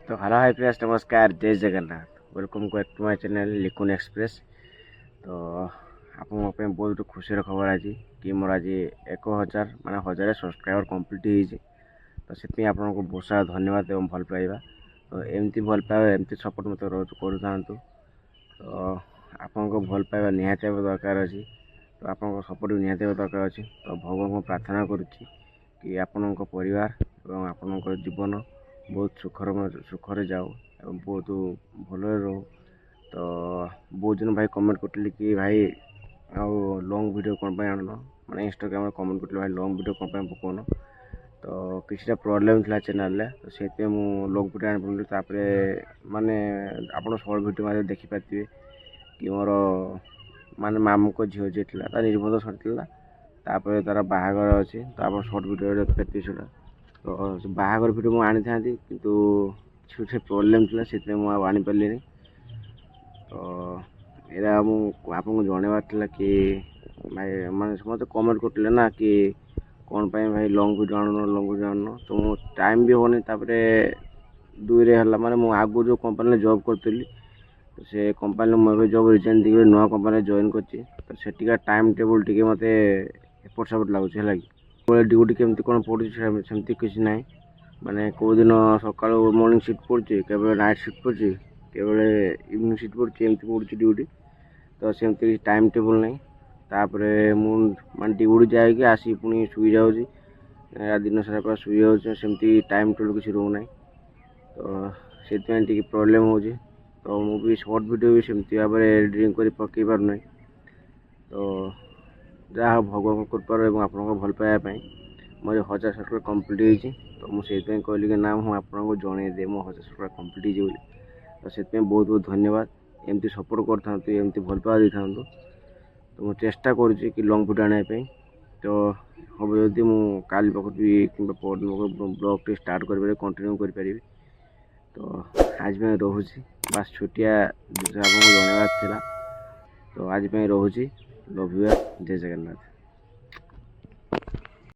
तो hello hi friends, नमस्कार, जय Jagannath. Welcome back to my channel Likun express. तो आप बहुत खुशी खबर आज कि मोर आज 1000 माने 1000 सब्सक्राइबर कंप्लीट हो। तो से आपको बहुत सारा धन्यवाद एवं भल पाइबा। तो एमती भल पाइबा एमती सपोर्ट मत करूँ। तो आपको भल पाइबा निहाती दरकार अच्छी। तो आपको सपोर्ट भी निहाती दरकार अच्छी। तो भगवान को प्रार्थना करुच्ची कि आपण परिवार एवं आपण जीवन बहुत सुखरे जाओ एवं बहुत भल रो। तो बहुत दिन भाई कमेंट करते कि भाई आउ लॉन्ग वीडियो कौन पे आन मैंने इंस्टाग्राम कमेंट करते भाई लॉन्ग वीडियो कौन पे पकाउन। तो किसी प्रोब्लेम था चैनल तो से लॉन्ग वीडियो आनी पड़े माने आप सर्ट वीडियो देखिपारे कि मोर माने मामू को झील जी था निर्बंध सरीला तार बाहागर अच्छी तो आप सर्ट वीडियो देखते सीटा। तो बाहागर भिडियो मुझे आनी था किंतु से प्रोब्लेम थी से मुझे आनी पारे। तो यहाँ आपको जनवार कि भाई मैंने समस्त कमेंट करते ना कि कौन पाई भाई लॉन्ग वीडियो आन तो मो टाइम भी होनी। दुई है माने मुझे आगु जो कंपनी जॉब करी तो से कंपनी मुझे जॉब रिजाइन दी नुआ कंपनी जॉइन कर तो से टाइम टेबुल टी मत एपट सेपट लगुच है ड्यूटी केमती कौन पड़ी सेमती किसी ना माने कौ दिन सका मॉर्निंग शिफ्ट पड़ी के नाइट शिफ्ट पड़ी के इवनिंग शिफ्ट पड़ी एमती पड़ी ड्यूटी। तो सेमती टाइम टेबुल नहीं तापर मुझे ड्यूटी जाए आसी पुणी शुई जाऊँगी दिन सारा पूरा शुई जामती टाइम टेबुल किसी रोना। तो से प्रोब्लेम हो तो मुझे सर्ट वीडियो भी सेमती भाव में एडिटिंग कर पकई पार ना। तो जहाँ भगवान कृपार और आप भल पाइबा मोर 1000 सब्सक्राइब कंप्लीट हो। तो मुझे कहली कि ना मुझे आपको जनईदे मो 1000 सब्सक्राइब कंप्लीट हो। तो से बहुत बहुत धन्यवाद एमती सपोर्ट कर एमती भल पाइबा दे था। तो मुझे चेष्टा करुँची कि लॉन्ग वीडियो आने। तो हम जदि मुझे काली पकड़ी कि ब्लॉग टी स्टार्ट कर कंटिन्यू करी। तो आज मैं रोची बास छुट्टिया आपको जनवार था। तो आज मैं रोची लव यू जय जगन्नाथ।